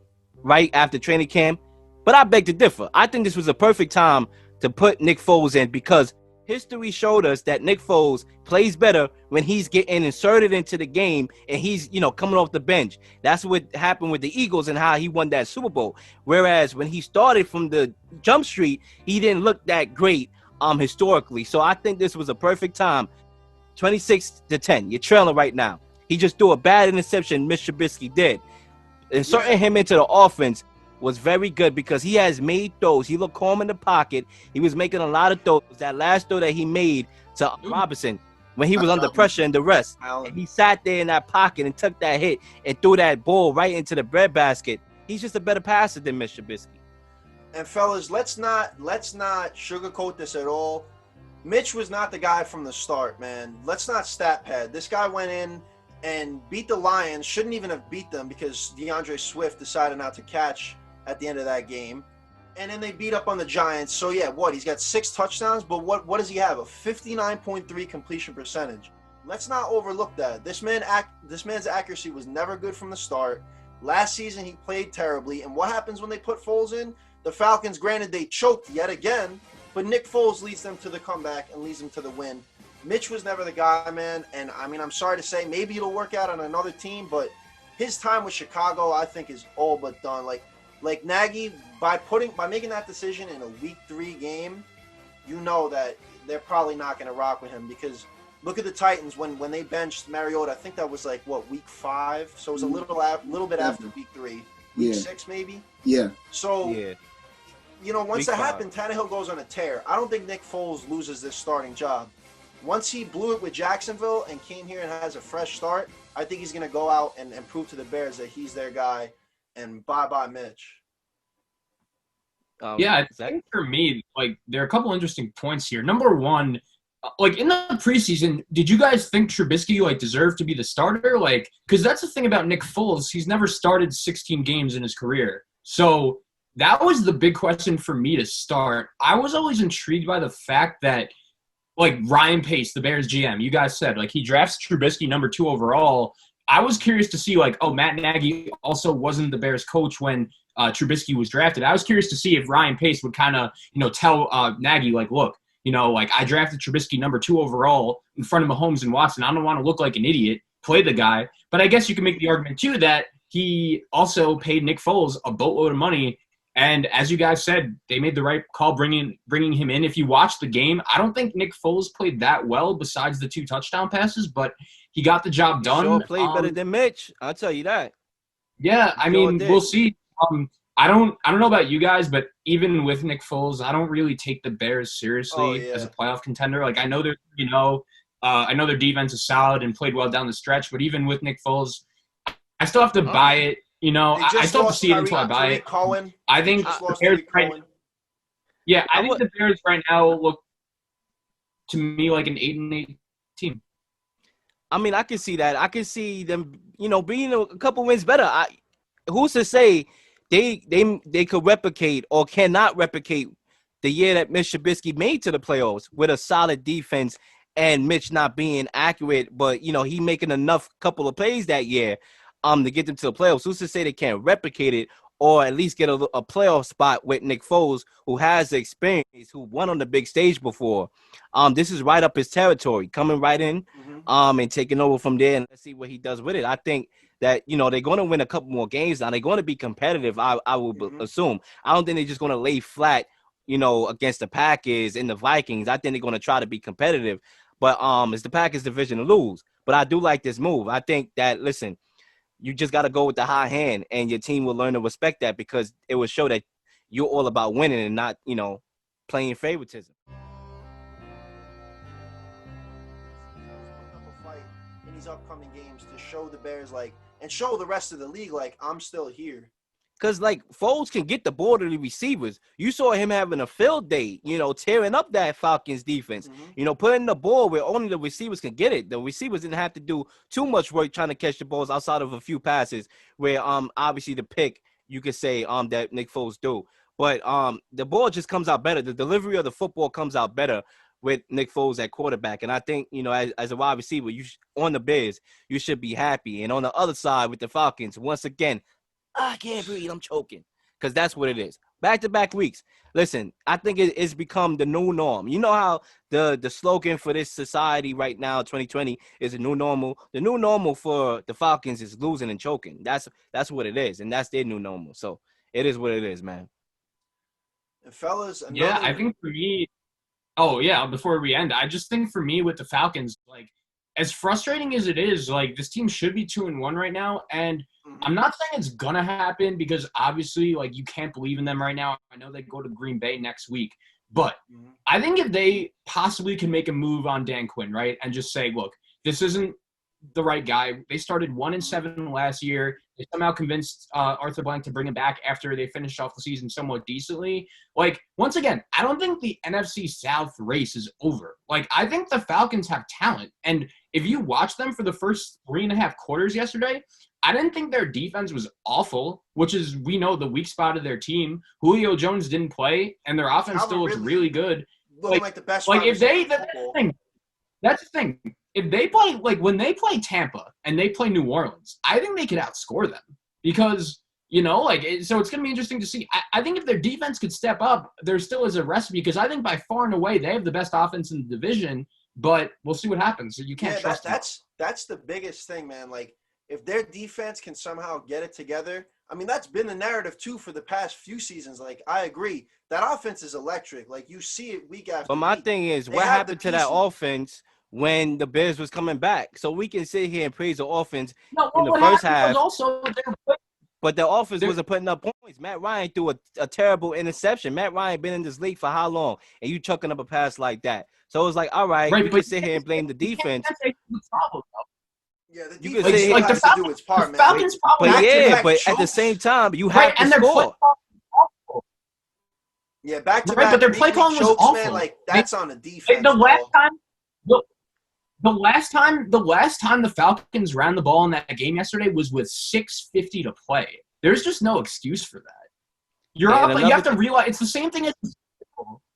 right after training camp, but I beg to differ. I think this was a perfect time to put Nick Foles in because history showed us that Nick Foles plays better when he's getting inserted into the game and he's, coming off the bench. That's what happened with the Eagles and how he won that Super Bowl. Whereas when he started from the Jump Street, he didn't look that great historically. So I think this was a perfect time. 26-10. You're trailing right now. He just threw a bad interception. Mitch Trubisky did. Inserting him into the offense was very good because he has made throws. He looked calm in the pocket. He was making a lot of throws. That last throw that he made to Robinson when he was under pressure and the rest, and he sat there in that pocket and took that hit and threw that ball right into the breadbasket. He's just a better passer than Mitch Trubisky. And fellas, let's not sugarcoat this at all. Mitch was not the guy from the start, man. Let's not stat pad. This guy went in and beat the Lions. Shouldn't even have beat them because DeAndre Swift decided not to catch at the end of that game. And then they beat up on the Giants. So, yeah, he's got 6 touchdowns, but what does he have? A 59.3 completion percentage. Let's not overlook that. This man's accuracy was never good from the start. Last season, he played terribly. And what happens when they put Foles in? The Falcons, granted, they choked yet again, but Nick Foles leads them to the comeback and leads them to the win. Mitch was never the guy, man. And, I'm sorry to say, maybe it'll work out on another team, but his time with Chicago, I think, is all but done. Like Nagy, by making that decision in a Week 3 game, that they're probably not going to rock with him because look at the Titans when they benched Mariota. I think that was Week 5, so it was a little bit after Week 3, Week 6 maybe. Yeah. So once Week that 5. happened, Tannehill goes on a tear. I don't think Nick Foles loses this starting job. Once he blew it with Jacksonville and came here and has a fresh start, I think he's going to go out and prove to the Bears that he's their guy. And bye-bye, Mitch. I think for me, there are a couple interesting points here. Number one, in the preseason, did you guys think Trubisky, deserved to be the starter? Because that's the thing about Nick Foles. He's never started 16 games in his career. So that was the big question for me to start. I was always intrigued by the fact that, Ryan Pace, the Bears GM, you guys said, he drafts Trubisky number 2 overall. I was curious to see, Matt Nagy also wasn't the Bears coach when Trubisky was drafted. I was curious to see if Ryan Pace would kind of, tell Nagy, look, I drafted Trubisky number 2 overall in front of Mahomes and Watson. I don't want to look like an idiot, play the guy. But I guess you can make the argument, too, that he also paid Nick Foles a boatload of money. And as you guys said, they made the right call bringing him in. If you watch the game, I don't think Nick Foles played that well besides the 2 touchdown passes, but he got the job done. Sure played better than Mitch. I'll tell you that. Yeah, we'll see. I don't know about you guys, but even with Nick Foles, I don't really take the Bears seriously as a playoff contender. I know they're, I know their defense is solid and played well down the stretch, but even with Nick Foles, I still have to buy it. I still have to see it until I buy it. I think the Bears I think the Bears right now look to me like an 8-8 team. I can see that. I can see them, being a couple wins better. Who's to say they could replicate or cannot replicate the year that Mitch Trubisky made to the playoffs with a solid defense and Mitch not being accurate, but he making enough couple of plays that year to get them to the playoffs. Who's to say they can't replicate it or at least get a playoff spot with Nick Foles, who has the experience, who won on the big stage before. This is right up his territory, coming right in and taking over from there, and let's see what he does with it. I think that, they're going to win a couple more games now. They're going to be competitive, I will assume. I don't think they're just going to lay flat, against the Packers and the Vikings. I think they're going to try to be competitive. But it's the Packers division to lose. But I do like this move. I think that, listen, you just got to go with the high hand, and your team will learn to respect that because it will show that you're all about winning and not, playing favoritism. In these upcoming games to show the Bears, and show the rest of the league, I'm still here. Because, Foles can get the ball to the receivers. You saw him having a field day, tearing up that Falcons defense. Putting the ball where only the receivers can get it. The receivers didn't have to do too much work trying to catch the balls outside of a few passes where, obviously, the pick, you could say, that Nick Foles do. But the ball just comes out better. The delivery of the football comes out better with Nick Foles at quarterback. And I think, as a wide receiver, on the Bears, you should be happy. And on the other side with the Falcons, once again, I can't breathe, I'm choking. Because that's what it is. Back-to-back weeks. Listen, I think it's become the new norm. You know how the slogan for this society right now, 2020, is a new normal. The new normal for the Falcons is losing and choking. That's what it is, and that's their new normal. So it is what it is, man. And fellas, Yeah, I think for me, oh yeah, before we end, I just think for me with the Falcons, like as frustrating as it is, like this team should be 2-1 right now, and I'm not saying it's gonna happen because obviously, like you can't believe in them right now. I know they go to Green Bay next week, but I think if they possibly can make a move on Dan Quinn, right, and just say, look, this isn't the right guy. They started 1-7 last year. They somehow convinced Arthur Blank to bring him back after they finished off the season somewhat decently. Like, once again, I don't think the NFC South race is over. Like, I think the Falcons have talent. And if you watch them for the first 3.5 quarters yesterday, I didn't think their defense was awful, which is, we know, the weak spot of their team. Julio Jones didn't play, and their offense still looks really good. Looking like the best. Like, if that's the thing. If they play, like when they play Tampa and they play New Orleans, I think they could outscore them because, so it's going to be interesting to see. I think if their defense could step up, there still is a recipe because I think by far and away they have the best offense in the division, but we'll see what happens. So you can't trust them. That's the biggest thing, man. Like if their defense can somehow get it together, I mean, that's been the narrative too for the past few seasons. Like I agree. That offense is electric. Like you see it week after week. But my thing is, what happened to that offense when the Bears was coming back? So we can sit here and praise the offense in the first half. But the offense wasn't putting up points. Matt Ryan threw a terrible interception. Matt Ryan been in this league for how long? And you chucking up a pass like that. So it was like, all right, we can sit here and blame the defense. Yeah, the defense has to do its part, man. But at the same time, you have to score. Yeah, back-to-back. But their play calling was awful. Man, like that's on the defense. The last time the Falcons ran the ball in that game yesterday was with 6:50 to play. There's just no excuse for that. You have to realize it's the same thing as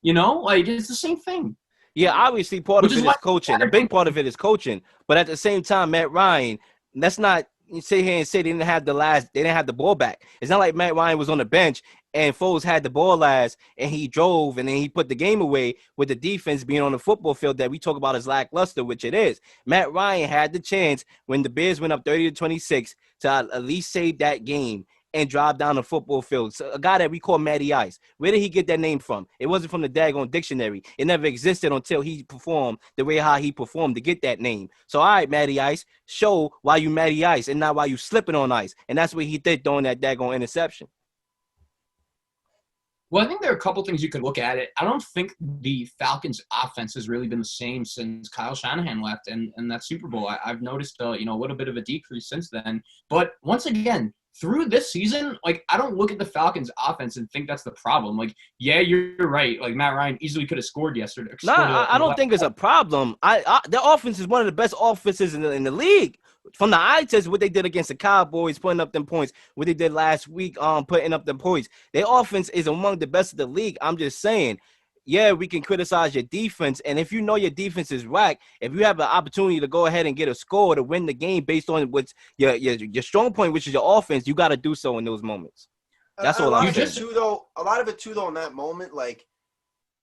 like it's the same thing. Yeah, obviously part of it is coaching. A big part of it is coaching. But at the same time, Matt Ryan, let's not sit here and say they didn't have the ball back. It's not like Matt Ryan was on the bench and Foles had the ball last and he drove and then he put the game away with the defense being on the football field that we talk about as lackluster, which it is. Matt Ryan had the chance when the Bears went up 30-26 to at least save that game and drive down the football field. So a guy that we call Matty Ice. Where did he get that name from? It wasn't from the daggone dictionary. It never existed until he performed the way how he performed to get that name. So, all right, Matty Ice, show why you Matty Ice and not why you slipping on ice. And that's what he did throwing that daggone interception. Well, I think there are a couple things you could look at it. I don't think the Falcons' offense has really been the same since Kyle Shanahan left and that Super Bowl. I've noticed, a little bit of a decrease since then. But once again, through this season, like I don't look at the Falcons' offense and think that's the problem. Like, yeah, you're right. Like Matt Ryan easily could have scored yesterday. I don't think it's a problem. Their offense is one of the best offenses in the league. From the eye test, what they did against the Cowboys, putting up them points, what they did last week, putting up them points. Their offense is among the best of the league. I'm just saying, yeah, we can criticize your defense. And if you know your defense is whack, if you have an opportunity to go ahead and get a score to win the game based on what's your strong point, which is your offense, you got to do so in those moments. That's all I'm saying. A lot of it, too, though, in that moment, like,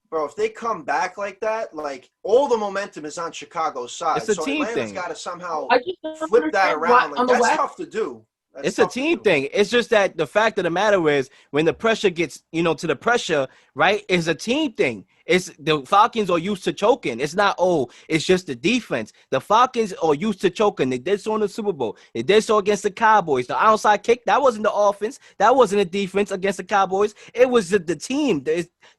bro, if they come back like that, like, all the momentum is on Chicago's side. It's a team Atlanta's thing. got to somehow flip that around. Like, that's tough to do. It's a team thing. It's just that the fact of the matter is when the pressure gets, to the pressure, right, it's a team thing. It's the Falcons are used to choking. It's not, it's just the defense. The Falcons are used to choking. They did so in the Super Bowl. They did so against the Cowboys. The outside kick, that wasn't the offense. That wasn't the defense against the Cowboys. It was the team.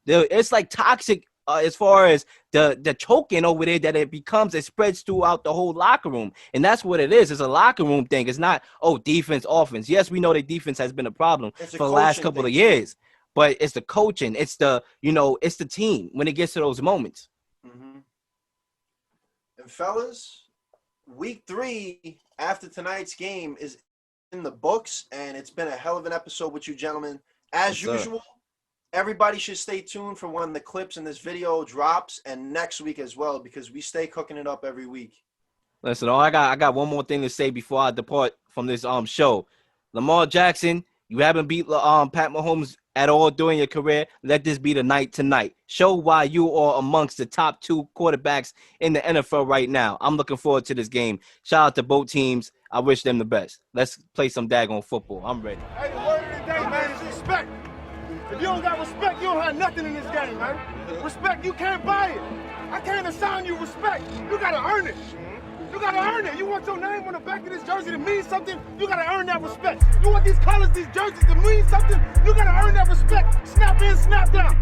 It's like toxic as far as the choking over there that it spreads throughout the whole locker room. And that's what it is. It's a locker room thing. It's not, defense, offense. Yes, we know that defense has been a problem for the last couple of years. But it's the coaching. It's it's the team when it gets to those moments. Mm-hmm. And fellas, week 3 after tonight's game is in the books, and it's been a hell of an episode with you gentlemen. As usual, everybody should stay tuned for when the clips in this video drops and next week as well, because we stay cooking it up every week. Listen, I got one more thing to say before I depart from this show. Lamar Jackson, you haven't beat Pat Mahomes at all during your career. Let this be the night tonight. Show why you are amongst the top 2 quarterbacks in the NFL right now. I'm looking forward to this game. Shout out to both teams. I wish them the best. Let's play some daggone football. I'm ready. Hey, the word of the day, man, is respect. If you don't got respect, you don't have nothing in this game, man. Respect, you can't buy it. I can't assign you respect. You gotta earn it. You gotta earn it. You want your name on the back of this jersey to mean something? You gotta earn that respect. You want these colors, these jerseys to mean something? You gotta earn that respect. Snap in, snap down.